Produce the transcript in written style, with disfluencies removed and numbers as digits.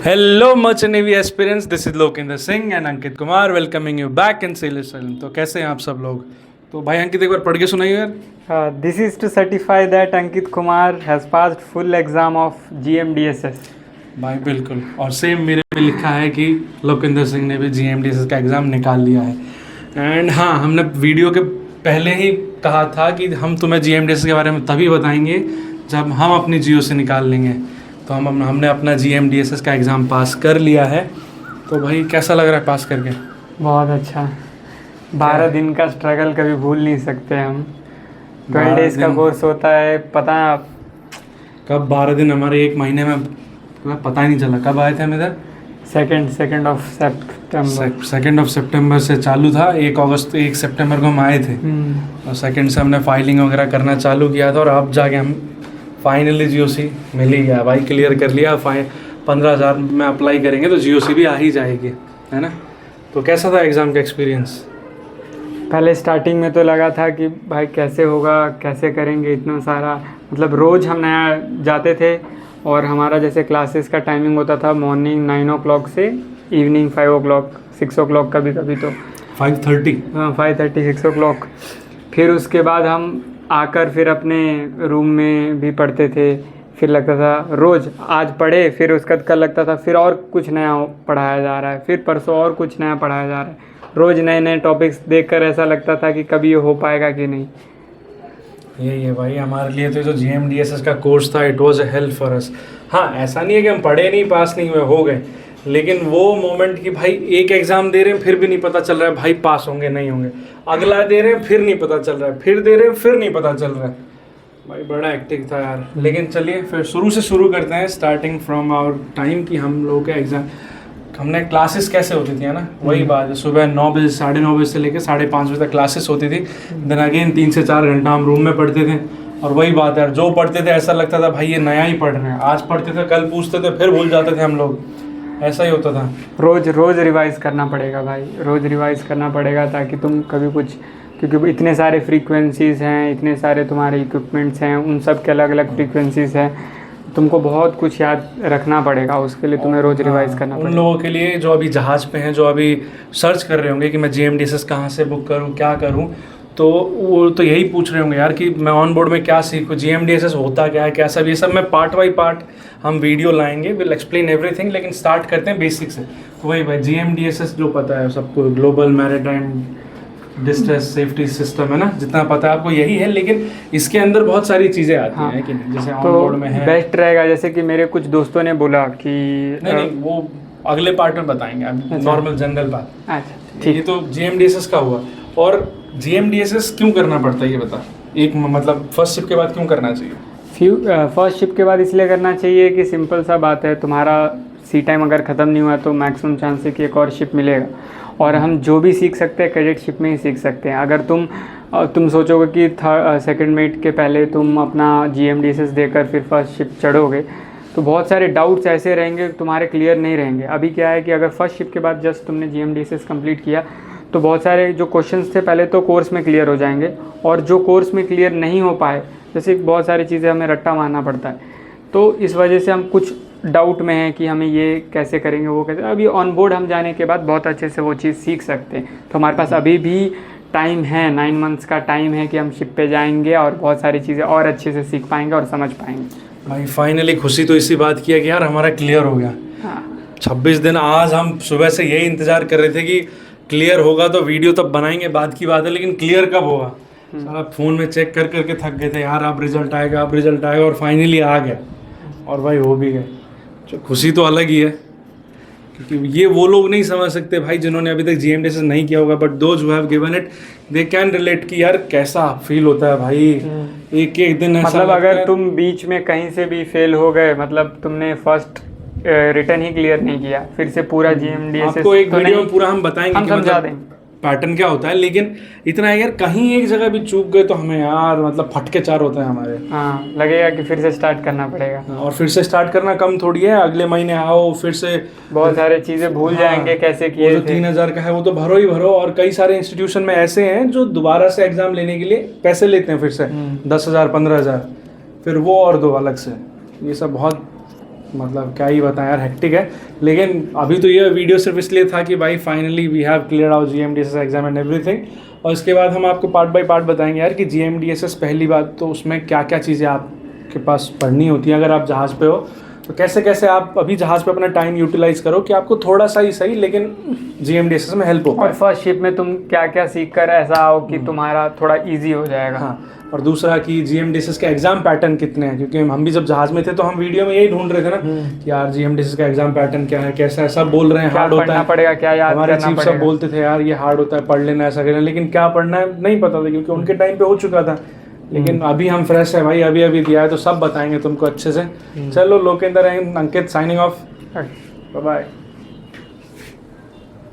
Hello, Merchant Navy aspirants. This is Lokinder Singh and Ankit Kumar welcoming you back in Sailor Salon. तो कैसे हैं आप सब लोग? तो भाई अंकित एक बार पढ़ के सुनाइए यार. This is to certify that Ankit Kumar has passed full exam of GMDSS. भाई बिल्कुल. और सेम मेरे पे लिखा है कि लोकिंदर सिंह ने भी GMDSS का एग्ज़ाम निकाल लिया है. एंड हाँ, हमने वीडियो के पहले ही कहा था कि हम तुम्हें GMDSS के बारे में तभी बताएंगे जब हम अपनी जियो से निकाल लेंगे. तो हमने अपना GMDSS का एग्ज़ाम पास कर लिया है. तो भाई कैसा लग रहा है पास करके? बहुत अच्छा. 12 दिन का स्ट्रगल कभी भूल नहीं सकते हम. 12 डेज का कोर्स होता है. पता है कब 12 दिन हमारे एक महीने में पता ही नहीं चला. कब आए थे हम इधर? 2nd of September. 2nd of सितंबर से चालू था. 1 सितंबर को हम आए थे और 2nd से हमने फाइलिंग वगैरह करना चालू किया था. और अब जाके हम फाइनली GOC मिल ही गया भाई. क्लियर कर लिया. 15,000 में अप्लाई करेंगे तो GOC भी आ ही जाएगी, है ना. तो कैसा था एग्ज़ाम का एक्सपीरियंस? पहले स्टार्टिंग में तो लगा था कि भाई कैसे होगा, कैसे करेंगे इतना सारा. मतलब रोज़ हम नया जाते थे और हमारा जैसे क्लासेस का टाइमिंग होता था मॉर्निंग 9 o'clock से इवनिंग 5 o'clock 6 o'clock कभी कभी तो 5:30. हाँ 5:30 6 o'clock. फिर उसके बाद हम आकर फिर अपने रूम में भी पढ़ते थे. फिर लगता था रोज़ आज पढ़े, फिर उसका कल लगता था फिर और कुछ नया पढ़ाया जा रहा है, फिर परसों और कुछ नया पढ़ाया जा रहा है. रोज़ नए नए टॉपिक्स देखकर ऐसा लगता था कि कभी ये हो पाएगा कि नहीं. यही है भाई हमारे लिए. तो जो GMDSS का कोर्स था it was a help for us. हाँ, ऐसा नहीं है कि हम पढ़े नहीं, पास नहीं हुए, हो गए. लेकिन वो मोमेंट कि भाई एक एग्ज़ाम दे रहे हैं फिर भी नहीं पता चल रहा है भाई पास होंगे नहीं होंगे. अगला दे रहे हैं फिर नहीं पता चल रहा है, फिर दे रहे हैं फिर नहीं पता चल रहा है. भाई बड़ा एक्टिव था यार. लेकिन चलिए फिर शुरू करते हैं. स्टार्टिंग फ्रॉम आवर टाइम कि हम लोगों के एग्ज़ाम हमने क्लासेस कैसे होती थी, है ना. वही बात है. सुबह 9 बजे 9:30 बजे से लेकर 5:30 बजे तक क्लासेस होती थी. देन अगेन 3 से 4 घंटा हम रूम में पढ़ते थे. और वही बात है, जो पढ़ते थे ऐसा लगता था भाई ये नया ही पढ़ रहे हैं. आज पढ़ते थे कल पूछते थे फिर भूल जाते थे हम लोग. ऐसा ही होता था. रोज़ रिवाइज़ करना पड़ेगा भाई. रोज़ रिवाइज़ करना पड़ेगा ताकि तुम कभी कुछ, क्योंकि इतने सारे फ्रीक्वेंसीज़ हैं, इतने सारे तुम्हारे इक्विपमेंट्स हैं, उन सब के अलग अलग फ्रीक्वेंसीज़ हैं. तुमको बहुत कुछ याद रखना पड़ेगा. उसके लिए तुम्हें रोज़ रिवाइज़ करना पड़ेगा. उन लोगों के लिए जो अभी जहाज़ पे हैं, जो अभी सर्च कर रहे होंगे कि मैं GMDSS कहाँ से बुक करूँ, क्या करूँ, तो वो तो यही पूछ रहे होंगे यार कि मैं ऑन बोर्ड में क्या सीखूँ, GMDSS होता क्या है, क्या सब. ये सब मैं पार्ट बाई पार्ट हम वीडियो लाएंगे. Will explain everything. लेकिन स्टार्ट करते हैं बेसिक से. तो वही भाई GMDSS जो पता है सबको, global maritime distress safety system, है ना. जितना पता है आपको यही है. लेकिन इसके अंदर बहुत सारी चीज़ें आती हैं. हाँ, कि नहीं, जैसे ऑन बोर्ड में है. बेस्ट रहेगा जैसे कि मेरे कुछ दोस्तों ने बोला कि नहीं वो अगले पार्ट में बताएंगे. अब नॉर्मल जनरल बात. अच्छा ठीक. ये तो GMDSS का हुआ. और GMDSS क्यों करना पड़ता है ये बता. एक मतलब फर्स्ट शिफ्ट के बाद क्यों करना चाहिए? फर्स्ट शिफ्ट के बाद इसलिए करना चाहिए कि सिंपल सा बात है, तुम्हारा सी टाइम अगर ख़त्म नहीं हुआ तो मैक्सिमम चांस है कि एक और शिफ्ट मिलेगा. और हम जो भी सीख सकते हैं कैडेटशिप में ही सीख सकते हैं. अगर तुम सोचोगे कि सेकंड मेट के पहले तुम अपना GMDSS देकर फिर फर्स्ट शिफ्ट चढ़ोगे तो बहुत सारे डाउट्स ऐसे रहेंगे तुम्हारे क्लियर नहीं रहेंगे. अभी क्या है कि अगर फर्स्ट शिफ्ट के बाद जस्ट तुमने GMDSS कंप्लीट किया तो बहुत सारे जो क्वेश्चंस थे पहले तो कोर्स में क्लियर हो जाएंगे. और जो कोर्स में क्लियर नहीं हो पाए, जैसे बहुत सारी चीज़ें हमें रट्टा मारना पड़ता है, तो इस वजह से हम कुछ डाउट में हैं कि हमें ये कैसे करेंगे, वो कैसे. अभी ऑन बोर्ड हम जाने के बाद बहुत अच्छे से वो चीज़ सीख सकते हैं. तो हमारे पास अभी भी टाइम है, 9 months का टाइम है कि हम शिप पे जाएंगे और बहुत सारी चीज़ें और अच्छे से सीख पाएंगे और समझ पाएंगे. भाई फाइनली खुशी तो इसी बात की है कि यार हमारा क्लियर हो गया. हाँ 26 दिन. आज हम सुबह से यही इंतज़ार कर रहे थे कि क्लियर होगा तो वीडियो तब बनाएंगे, बात की बात है. लेकिन क्लियर कब होगा, सारा फ़ोन में चेक कर करके थक गए थे यार. अब रिजल्ट आएगा, अब रिजल्ट आएगा. और फाइनली आ गया. और भाई हो भी गए. तो खुशी तो अलग ही है, क्योंकि ये वो लोग नहीं समझ सकते भाई जिन्होंने अभी तक GMDSS नहीं किया होगा. But those who have given it they can relate कि यार कैसा फील होता है भाई. एक एक दिन ऐसा मतलब अगर तुम बीच में कहीं से भी फेल हो गए, मतलब तुमने फर्स्ट रिटर्न ही क्लियर नहीं किया, फिर से पूरा GMDSS आपको एक वीडियो में पूरा हम बताएंगे हम कि समझा मतलब दें पैटर्न क्या होता है. लेकिन इतना है यार कहीं एक जगह भी चूक गए तो हमें यार मतलब फटके चार होते हैं हमारे. हाँ लगेगा कि फिर से स्टार्ट करना पड़ेगा. और फिर से स्टार्ट करना कम थोड़ी है. अगले महीने आओ फिर से बहुत सारे चीज़ें भूल जाएंगे कैसे वो किए जो थे. 3,000 का है वो तो भरो ही भरो. और कई सारे इंस्टीट्यूशन में ऐसे हैं जो दोबारा से एग्जाम लेने के लिए पैसे लेते हैं फिर से 10,000 15,000, फिर वो और दो अलग से. ये सब बहुत मतलब क्या ही बताएं यार, हेक्टिक है। लेकिन अभी तो ये वीडियो सिर्फ इसलिए था कि भाई finally we have clear out GMDSS exam and everything, और इसके बाद हम आपको पार्ट बाय पार्ट बताएंगे यार कि GMDSS पहली बात तो उसमें क्या क्या चीज़ें आपके पास पढ़नी होती हैं। अगर आप जहाज़ पे हो तो कैसे कैसे आप अभी जहाज़ पे अपना टाइम यूटिलाइज करो कि आपको थोड़ा सा ही सही लेकिन GMDSS में हेल्प हो। और फर्स्ट शिप में तुम क्या क्या सीख कर ऐसा आओ कि तुम्हारा थोड़ा इजी हो जाएगा। हाँ, और दूसरा कि GMDSS के एग्जाम पैटर्न कितने हैं, क्योंकि हम भी जब जहाज में थे तो हम वीडियो में यही ढूंढ रहे थे ना कि यार GMDSS का एग्जाम पैटर्न क्या है, कैसा है। सब बोल रहे हैं हार्ड होता है, पड़ेगा, क्या याद हमारे करना चीफ सब पड़ेगा। बोलते थे यार ये हार्ड होता है, पढ़ लेना, ऐसा करना, लेकिन क्या पढ़ना है नहीं पता था क्योंकि उनके टाइम पे हो चुका था। लेकिन अभी हम फ्रेश है भाई, अभी अभी दिया है तो सब बताएंगे तुमको अच्छे से। चलो Lokendra and Ankit signing off, bye bye.